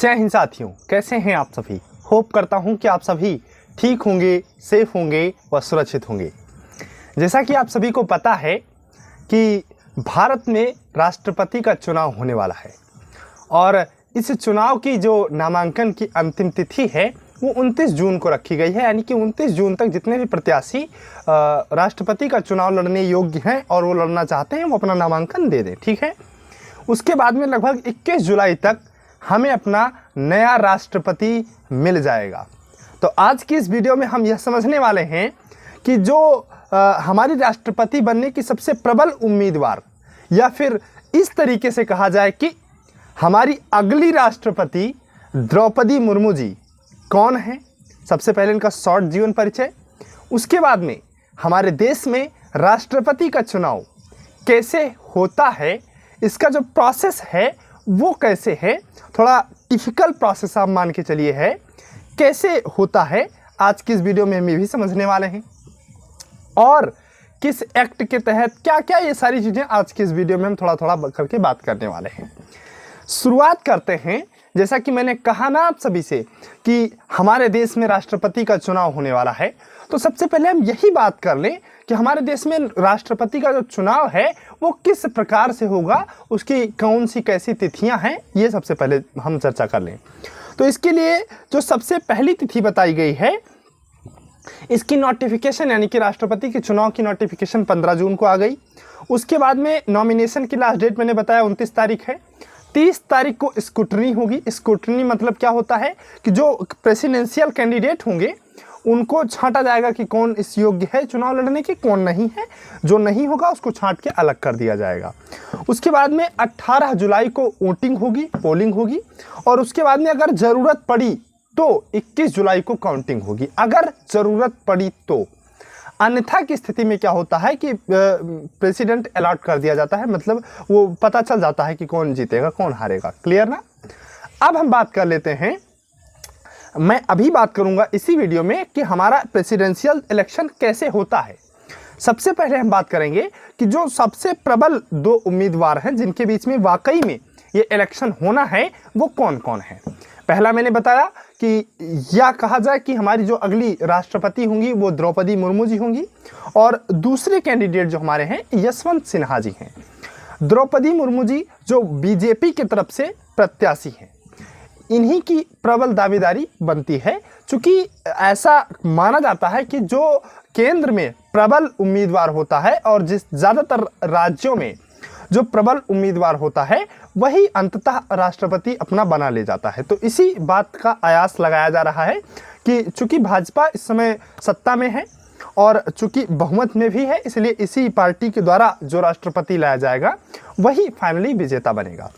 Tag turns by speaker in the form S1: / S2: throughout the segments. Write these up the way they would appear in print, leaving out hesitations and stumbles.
S1: जय हिंद साथियों, कैसे हैं आप सभी। होप करता हूं कि आप सभी ठीक होंगे, सेफ होंगे व सुरक्षित होंगे। जैसा कि आप सभी को पता है कि भारत में राष्ट्रपति का चुनाव होने वाला है और इस चुनाव की जो नामांकन की अंतिम तिथि है वो 29 जून को रखी गई है। यानी कि 29 जून तक जितने भी प्रत्याशी राष्ट्रपति का चुनाव लड़ने योग्य हैं और वो लड़ना चाहते हैं वो अपना नामांकन दे दें, ठीक है। उसके बाद में लगभग 21 जुलाई तक हमें अपना नया राष्ट्रपति मिल जाएगा। तो आज की इस वीडियो में हम यह समझने वाले हैं कि जो हमारी राष्ट्रपति बनने की सबसे प्रबल उम्मीदवार, या फिर इस तरीके से कहा जाए कि हमारी अगली राष्ट्रपति द्रौपदी मुर्मू जी कौन है। सबसे पहले इनका शॉर्ट जीवन परिचय, उसके बाद में हमारे देश में राष्ट्रपति का चुनाव कैसे होता है, इसका जो प्रोसेस है वो कैसे है, थोड़ा डिफिकल्ट प्रोसेस आप मान के चलिए है, कैसे होता है आज की इस वीडियो में हम ये भी समझने वाले हैं। और किस एक्ट के तहत क्या क्या, ये सारी चीज़ें आज की इस वीडियो में हम थोड़ा थोड़ा करके बात करने वाले हैं। शुरुआत करते हैं। जैसा कि मैंने कहा ना आप सभी से कि हमारे देश में राष्ट्रपति का चुनाव होने वाला है, तो सबसे पहले हम यही बात कर लें कि हमारे देश में राष्ट्रपति का जो चुनाव है वो किस प्रकार से होगा, उसकी कौन सी कैसी तिथियां हैं, ये सबसे पहले हम चर्चा कर लें। तो इसके लिए जो सबसे पहली तिथि बताई गई है, इसकी नोटिफिकेशन यानी कि राष्ट्रपति के चुनाव की नोटिफिकेशन 15 जून को आ गई। उसके बाद में नॉमिनेशन की लास्ट डेट मैंने बताया 29 तारीख है। 30 तारीख को स्क्रूटनी होगी। स्क्रूटनी मतलब क्या होता है कि जो प्रेसिडेंशियल कैंडिडेट होंगे उनको छांटा जाएगा कि कौन इस योग्य है चुनाव लड़ने के, कौन नहीं है। जो नहीं होगा उसको छांट के अलग कर दिया जाएगा। उसके बाद में 18 जुलाई को वोटिंग होगी, पोलिंग होगी, और उसके बाद में अगर ज़रूरत पड़ी तो 21 जुलाई को काउंटिंग होगी, अगर ज़रूरत पड़ी तो। अन्यथा की स्थिति में क्या होता है कि प्रेसिडेंट अलॉट कर दिया जाता है, मतलब वो पता चल जाता है कि कौन जीतेगा कौन हारेगा। क्लियर ना। अब हम बात कर लेते हैं, मैं अभी बात करूंगा इसी वीडियो में कि हमारा प्रेसिडेंशियल इलेक्शन कैसे होता है। सबसे पहले हम बात करेंगे कि जो सबसे प्रबल दो उम्मीदवार हैं जिनके बीच में वाकई में ये इलेक्शन होना है वो कौन कौन है। पहला मैंने बताया कि या कहा जाए कि हमारी जो अगली राष्ट्रपति होंगी वो द्रौपदी मुर्मू जी होंगी, और दूसरे कैंडिडेट जो हमारे हैं यशवंत सिन्हा जी हैं। द्रौपदी मुर्मू जी जो बीजेपी की तरफ से प्रत्याशी हैं, इन्हीं की प्रबल दावेदारी बनती है, क्योंकि ऐसा माना जाता है कि जो केंद्र में प्रबल उम्मीदवार होता है और जिस ज़्यादातर राज्यों में जो प्रबल उम्मीदवार होता है वही अंततः राष्ट्रपति अपना बना ले जाता है। तो इसी बात का आयास लगाया जा रहा है कि चूंकि भाजपा इस समय सत्ता में है और चूंकि बहुमत में भी है, इसलिए इसी पार्टी के द्वारा जो राष्ट्रपति लाया जाएगा वही फाइनली विजेता बनेगा।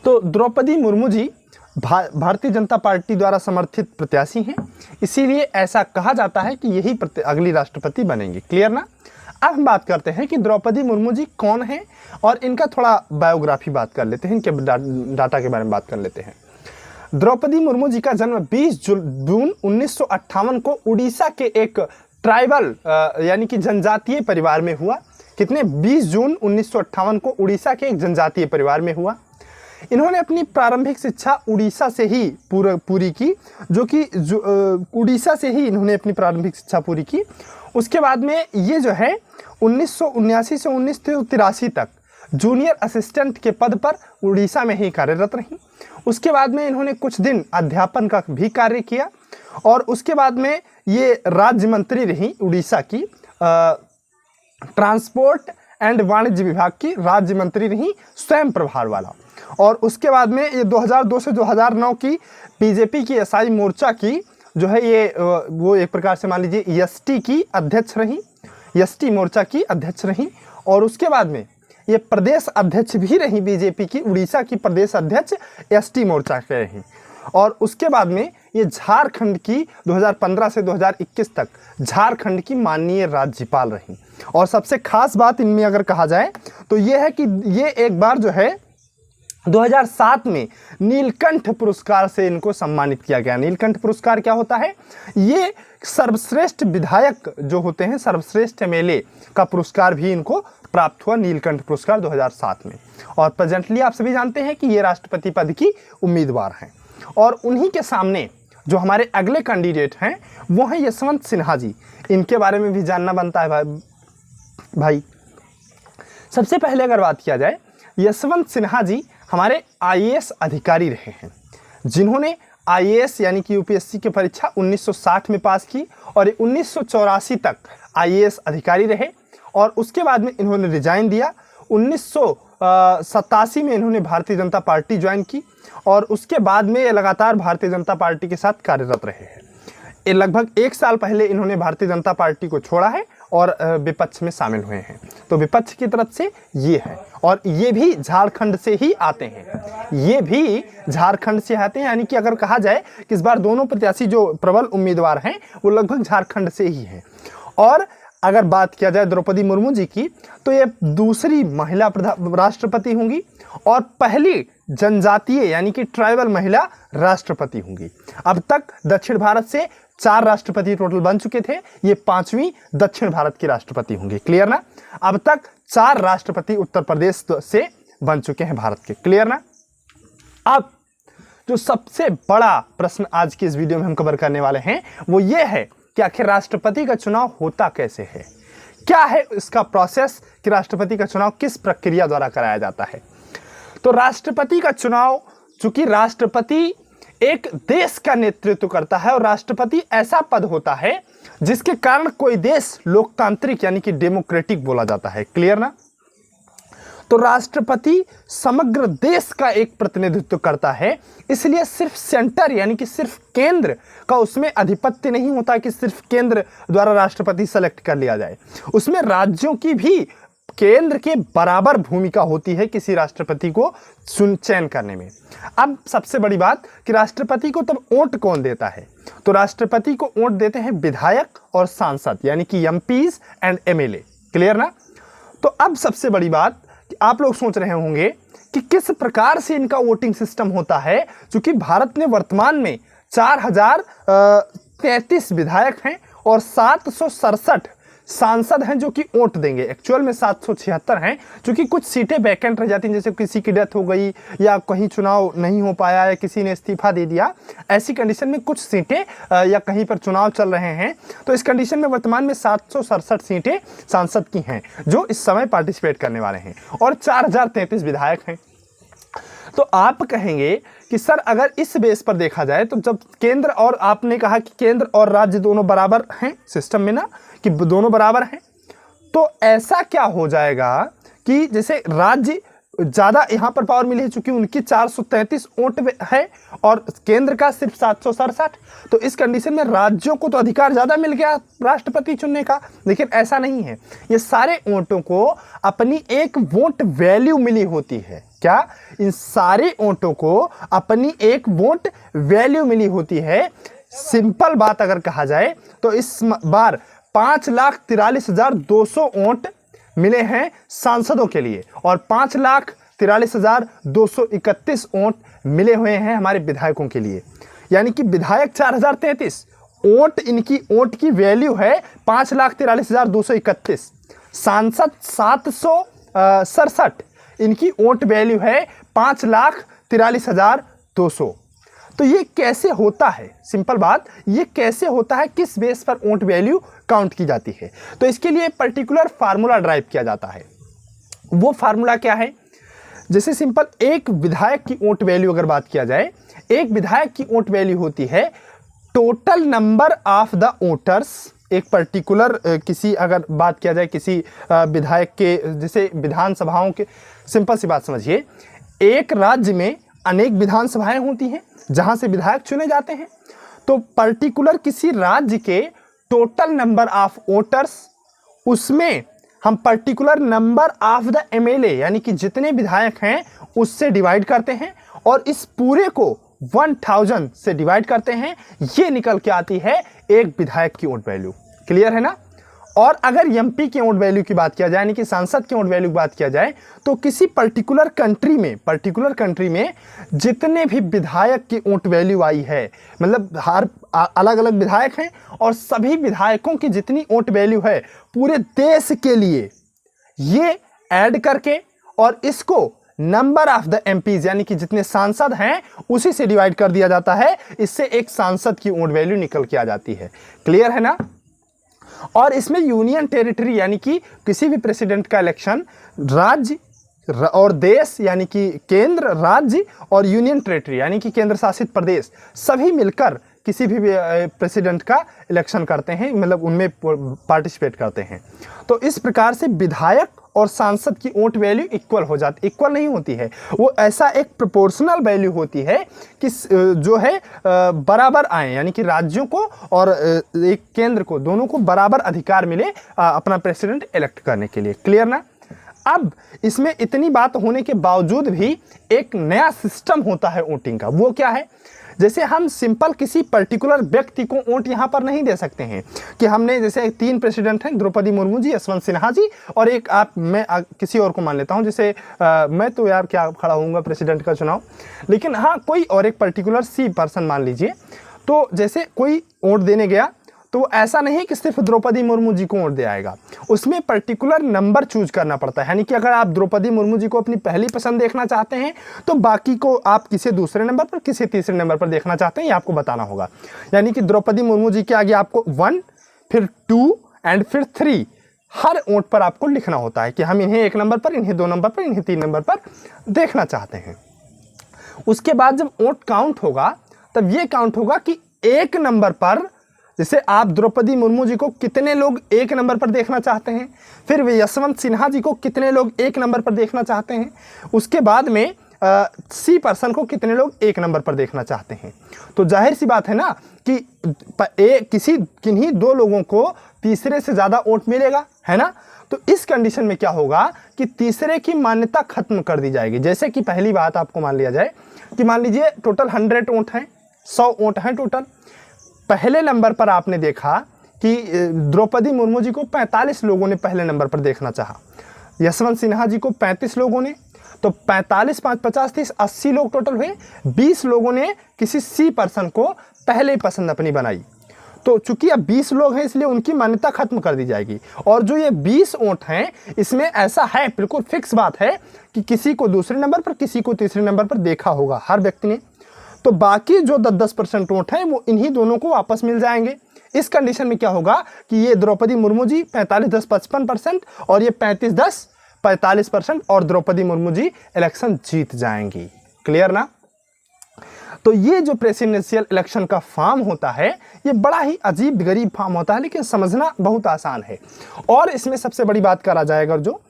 S1: तो द्रौपदी मुर्मू जी भारतीय जनता पार्टी द्वारा समर्थित प्रत्याशी हैं, इसीलिए ऐसा कहा जाता है कि यही अगली राष्ट्रपति बनेंगी। क्लियर ना। अब हम बात करते हैं कि द्रौपदी मुर्मू जी कौन है और इनका थोड़ा बायोग्राफी बात कर लेते हैं, इनके डाटा के बारे में बात कर लेते हैं। द्रौपदी मुर्मू जी का जन्म 20 जून 1958 को उड़ीसा के एक ट्राइबल यानी कि जनजातीय परिवार में हुआ। कितने? 20 जून 1958 को उड़ीसा के एक जनजातीय परिवार में हुआ। इन्होंने अपनी प्रारंभिक शिक्षा उड़ीसा से ही पूरी की, जो कि उड़ीसा से ही इन्होंने अपनी प्रारंभिक शिक्षा पूरी की। उसके बाद में ये जो है 1979 से 1983 तक जूनियर असिस्टेंट के पद पर उड़ीसा में ही कार्यरत रहीं। उसके बाद में इन्होंने कुछ दिन अध्यापन का भी कार्य किया और उसके बाद में ये राज्य मंत्री रहीं उड़ीसा की, ट्रांसपोर्ट एंड वाणिज्य विभाग की राज्य मंत्री रहीं, स्वयं प्रभार वाला। और उसके बाद में ये 2002 से 2009 की बीजेपी की एसआई मोर्चा की जो है ये वो एक प्रकार से मान लीजिए एसटी की अध्यक्ष रहीं, एसटी मोर्चा की अध्यक्ष रहीं। और उसके बाद में ये प्रदेश अध्यक्ष भी रहीं, बीजेपी की उड़ीसा की प्रदेश अध्यक्ष एसटी मोर्चा के रहीं। और उसके बाद में ये झारखंड की 2015 से 2021 तक झारखंड की माननीय राज्यपाल रहीं। और सबसे खास बात इनमें अगर कहा जाए तो ये है कि ये एक बार जो है 2007 में नीलकंठ पुरस्कार से इनको सम्मानित किया गया। नीलकंठ पुरस्कार क्या होता है? ये सर्वश्रेष्ठ विधायक जो होते हैं, सर्वश्रेष्ठ एमएलए का पुरस्कार भी इनको प्राप्त हुआ, नीलकंठ पुरस्कार 2007 में। और प्रेजेंटली आप सभी जानते हैं कि ये राष्ट्रपति पद की उम्मीदवार हैं। और उन्हीं के सामने जो हमारे अगले कैंडिडेट हैं वो हैं यशवंत सिन्हा जी। इनके बारे में भी जानना बनता है भाई। सबसे पहले अगर बात किया जाए, यशवंत सिन्हा जी हमारे आईएएस अधिकारी रहे हैं, जिन्होंने आईएएस यानी कि यूपीएससी की परीक्षा 1960 में पास की और 1984 तक आईएएस अधिकारी रहे। और उसके बाद में इन्होंने रिजाइन दिया। 1987 में इन्होंने भारतीय जनता पार्टी ज्वाइन की और उसके बाद में ये लगातार भारतीय जनता पार्टी के साथ कार्यरत रहे हैं। ये लगभग 1 साल पहले इन्होंने भारतीय जनता पार्टी को छोड़ा है और विपक्ष में शामिल हुए हैं। तो विपक्ष की तरफ से ये है, और ये भी झारखंड से ही आते हैं। ये भी झारखंड से आते हैं, यानी कि अगर कहा जाए कि इस बार दोनों प्रत्याशी जो प्रबल उम्मीदवार हैं वो लगभग झारखंड से ही हैं। और अगर बात किया जाए द्रौपदी मुर्मू जी की, तो ये दूसरी महिला राष्ट्रपति होंगी और पहली जनजातीय यानी कि ट्राइबल महिला राष्ट्रपति होंगी। अब तक दक्षिण भारत से 4 राष्ट्रपति टोटल बन चुके थे, ये 5वीं दक्षिण भारत की राष्ट्रपति होंगे। क्लियर ना? अब तक 4 राष्ट्रपति उत्तर प्रदेश से बन चुके हैं भारत के। क्लियर ना? अब जो सबसे बड़ा प्रश्न आज की इस वीडियो में हम कवर करने वाले हैं वो ये है कि आखिर राष्ट्रपति का चुनाव होता कैसे है, क्या है इसका प्रोसेस कि राष्ट्रपति का चुनाव किस प्रक्रिया द्वारा कराया जाता है। तो राष्ट्रपति का चुनाव, चूंकि राष्ट्रपति एक देश का नेतृत्व करता है और राष्ट्रपति ऐसा पद होता है जिसके कारण कोई देश लोकतांत्रिक यानी कि डेमोक्रेटिक बोला जाता है। क्लियर ना? तो राष्ट्रपति समग्र देश का एक प्रतिनिधित्व करता है, इसलिए सिर्फ सेंटर यानी कि सिर्फ केंद्र का उसमें अधिपत्य नहीं होता कि सिर्फ केंद्र द्वारा राष्ट्रपति सेलेक्ट कर लिया जाए। उसमें राज्यों की भी केंद्र के बराबर भूमिका होती है किसी राष्ट्रपति को चयन करने में। अब सबसे बड़ी बात कि राष्ट्रपति को तब वोट कौन देता है? तो राष्ट्रपति को वोट देते हैं विधायक और सांसद यानी कि एमपीज एंड एमएलए। क्लियर ना? तो अब सबसे बड़ी बात कि आप लोग सोच रहे होंगे कि किस प्रकार से इनका वोटिंग सिस्टम होता है, क्योंकि भारत में वर्तमान में 4033 विधायक हैं और 767 सांसद हैं जो कि वोट देंगे। एक्चुअल में 776 हैं, क्योंकि कुछ सीटें वैकेंट रह जाती हैं, जैसे किसी की डेथ हो गई या कहीं चुनाव नहीं हो पाया या किसी ने इस्तीफा दे दिया। ऐसी कंडीशन में कुछ सीटें या कहीं पर चुनाव चल रहे हैं, तो इस कंडीशन में वर्तमान में 767 सीटें सांसद की हैं जो इस समय पार्टिसिपेट करने वाले हैं और 4033 विधायक हैं। तो आप कहेंगे कि सर अगर इस बेस पर देखा जाए तो जब केंद्र और आपने कहा कि केंद्र और राज्य दोनों बराबर हैं सिस्टम में ना, कि दोनों बराबर हैं, तो ऐसा क्या हो जाएगा कि जैसे राज्य ज़्यादा यहाँ पर पावर मिली है, चूंकि उनकी 433 वोट है और केंद्र का सिर्फ 767, तो इस कंडीशन में राज्यों को तो अधिकार ज़्यादा मिल गया राष्ट्रपति चुनने का। लेकिन ऐसा नहीं है, ये सारे वोटों को अपनी एक वोट वैल्यू मिली होती है। क्या? इन सारे वोटों को अपनी एक वोट वैल्यू मिली होती है। सिंपल बात अगर कहा जाए तो इस बार 5,43,200 वोट मिले हैं सांसदों के लिए और 5,43,231 वोट मिले हुए हैं हमारे विधायकों के लिए। यानी कि विधायक 4033 वोट, इनकी वोट की वैल्यू है 5,43,231, सांसद 767, इनकी वोट वैल्यू है 5,43,200। तो ये कैसे होता है? सिंपल बात, ये कैसे होता है, किस बेस पर वोट वैल्यू काउंट की जाती है? तो इसके लिए पर्टिकुलर फार्मूला ड्राइव किया जाता है। वो फार्मूला क्या है? जैसे सिंपल एक विधायक की वोट वैल्यू अगर बात किया जाए, एक विधायक की वोट वैल्यू होती है total number of the voters. एक पर्टिकुलर किसी अगर बात किया जाए किसी विधायक के, जैसे विधानसभाओं के, सिंपल सी बात समझिए, एक राज्य में अनेक विधानसभाएं होती हैं जहां से विधायक चुने जाते हैं। तो पर्टिकुलर किसी राज्य के टोटल नंबर ऑफ वोटर्स, उसमें हम particular number of the MLA यानी कि जितने विधायक हैं उससे डिवाइड करते हैं और इस पूरे को 1000 से डिवाइड करते हैं। ये निकल के आती है एक विधायक की वोट वैल्यू। क्लियर है ना? और अगर एमपी के वोट वैल्यू की बात किया जाए, यानी कि सांसद के वोट वैल्यू की बात किया जाए, तो किसी पर्टिकुलर कंट्री में जितने भी विधायक की वोट वैल्यू आई है, मतलब हर अलग अलग विधायक हैं और सभी विधायकों की जितनी वोट वैल्यू है पूरे देश के लिए, ये ऐड करके और इसको नंबर ऑफ द एमपीज यानी कि जितने सांसद हैं उसी से डिवाइड कर दिया जाता है। इससे एक सांसद की वोट वैल्यू निकल के आ जाती है। क्लियर है ना? और इसमें यूनियन टेरिटरी यानी कि किसी भी प्रेसिडेंट का इलेक्शन राज्य और देश यानी कि केंद्र, राज्य और यूनियन टेरिटरी यानी कि केंद्र शासित प्रदेश सभी मिलकर किसी भी प्रेसिडेंट का इलेक्शन करते हैं, मतलब उनमें पार्टिसिपेट करते हैं। तो इस प्रकार से विधायक और सांसद की वोट वैल्यू इक्वल हो जाती, इक्वल नहीं होती है, वो ऐसा एक प्रोपोर्शनल वैल्यू होती है कि जो है बराबर आए, यानी कि राज्यों को और एक केंद्र को, दोनों को बराबर अधिकार मिले अपना प्रेसिडेंट इलेक्ट करने के लिए। क्लियर ना? अब इसमें इतनी बात होने के बावजूद भी एक नया सिस्टम होता है वोटिंग का। वो क्या है? जैसे हम सिंपल किसी पर्टिकुलर व्यक्ति को वोट यहाँ पर नहीं दे सकते हैं कि हमने, जैसे 3 प्रेसिडेंट हैं, द्रौपदी मुर्मू जी, यशवंत सिन्हा जी और एक मैं किसी और को मान लेता हूँ, जैसे मैं तो यार क्या खड़ा होऊंगा प्रेसिडेंट का चुनाव, लेकिन हाँ कोई और एक पर्टिकुलर सी पर्सन मान लीजिए। तो जैसे कोई वोट देने गया तो ऐसा नहीं कि सिर्फ द्रौपदी मुर्मू जी को वोट दे आएगा, उसमें पर्टिकुलर नंबर चूज करना पड़ता है। यानी कि अगर आप द्रौपदी मुर्मू जी को अपनी पहली पसंद देखना चाहते हैं तो बाकी को आप किसी दूसरे नंबर पर, किसी तीसरे नंबर पर देखना चाहते हैं, ये आपको बताना होगा। यानी कि द्रौपदी मुर्मू जी के आगे आपको 1, फिर 2 एंड फिर 3 हर वोट पर आपको लिखना होता है कि हम इन्हें 1 नंबर पर, इन्हें 2 नंबर पर, इन्हें 3 नंबर पर देखना चाहते हैं। उसके बाद जब वोट काउंट होगा तब ये काउंट होगा कि 1 नंबर पर, जैसे आप द्रौपदी मुर्मू जी को कितने लोग 1 नंबर पर देखना चाहते हैं, फिर यशवंत सिन्हा जी को कितने लोग 1 नंबर पर देखना चाहते हैं, उसके बाद में सी पर्सन को कितने लोग 1 नंबर पर देखना चाहते हैं। तो जाहिर सी बात है ना कि किन्हीं 2 लोगों को तीसरे से ज़्यादा वोट मिलेगा, है ना? तो इस कंडीशन में क्या होगा कि तीसरे की मान्यता खत्म कर दी जाएगी। जैसे कि पहली बात आपको मान लिया जाए कि मान लीजिए टोटल 100 वोट हैं, 100 वोट हैं टोटल। पहले नंबर पर आपने देखा कि द्रौपदी मुर्मू जी को 45 लोगों ने पहले नंबर पर देखना चाहा, यशवंत सिन्हा जी को 35 लोगों ने, तो 45 5 50 30 80 लोग टोटल हुए। 20 लोगों ने किसी सी पर्सन को पहले पसंद अपनी बनाई। तो चूंकि अब 20 लोग हैं इसलिए उनकी मान्यता खत्म कर दी जाएगी। और जो ये 20 वोट हैं इसमें ऐसा है, बिल्कुल फिक्स बात है कि किसी को दूसरे नंबर पर, किसी को तीसरे नंबर पर देखा होगा हर व्यक्ति ने। तो बाकी जो 10% वोट हैं वो इन्हीं दोनों को वापस मिल जाएंगे। इस कंडीशन में क्या होगा कि ये द्रौपदी मुर्मू जी 45-10 55% और ये 35-10 45% और द्रौपदी मुर्मू जी इलेक्शन जीत जाएंगी। क्लियर ना? तो ये जो प्रेसिडेंशियल इलेक्शन का फॉर्म होता है ये बड़ा ही अजीब गरीब फॉर्म होता है, लेकिन समझना बहुत आसान है। और इसमें सबसे बड़ी बात करा जाएगा जो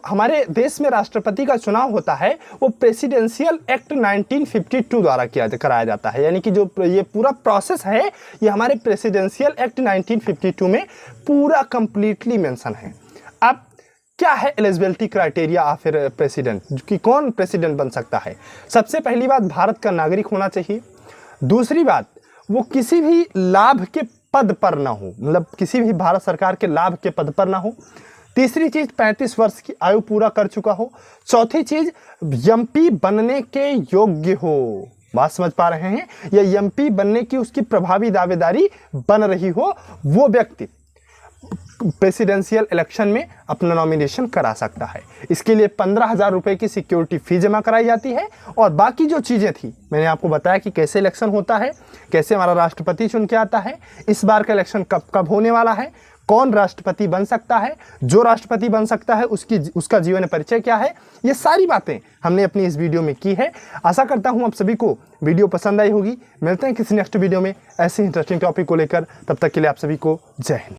S1: हमारे देश में राष्ट्रपति का चुनाव होता है वो प्रेसिडेंशियल एक्ट 1952 द्वारा कराया जाता है। यानी कि जो ये पूरा प्रोसेस है ये हमारे प्रेसिडेंशियल एक्ट 1952 में पूरा कंप्लीटली मेंशन है। अब क्या है एलिजिबिलिटी क्राइटेरिया ऑफ प्रेसिडेंट, कि कौन प्रेसिडेंट बन सकता है? सबसे पहली बात, भारत का नागरिक होना चाहिए। दूसरी बात, वो किसी भी लाभ के पद पर ना हो, मतलब किसी भी भारत सरकार के लाभ के पद पर ना हो। तीसरी चीज, 35 वर्ष की आयु पूरा कर चुका हो। चौथी चीज, एमपी बनने के योग्य हो। बात समझ पा रहे हैं? या एमपी बनने की उसकी प्रभावी दावेदारी बन रही हो, वो व्यक्ति प्रेसिडेंशियल इलेक्शन में अपना नॉमिनेशन करा सकता है। इसके लिए 15,000 रुपए की सिक्योरिटी फी जमा कराई जाती है। और बाकी जो चीज़ें थी मैंने आपको बताया कि कैसे इलेक्शन होता है, कैसे हमारा राष्ट्रपति चुन के आता है, इस बार का इलेक्शन कब कब होने वाला है, कौन राष्ट्रपति बन सकता है, जो राष्ट्रपति बन सकता है उसका जीवन परिचय क्या है, ये सारी बातें हमने अपनी इस वीडियो में की है। आशा करता हूँ आप सभी को वीडियो पसंद आई होगी। मिलते हैं किसी नेक्स्ट वीडियो में ऐसे इंटरेस्टिंग टॉपिक को लेकर। तब तक के लिए आप सभी को जय हिंद।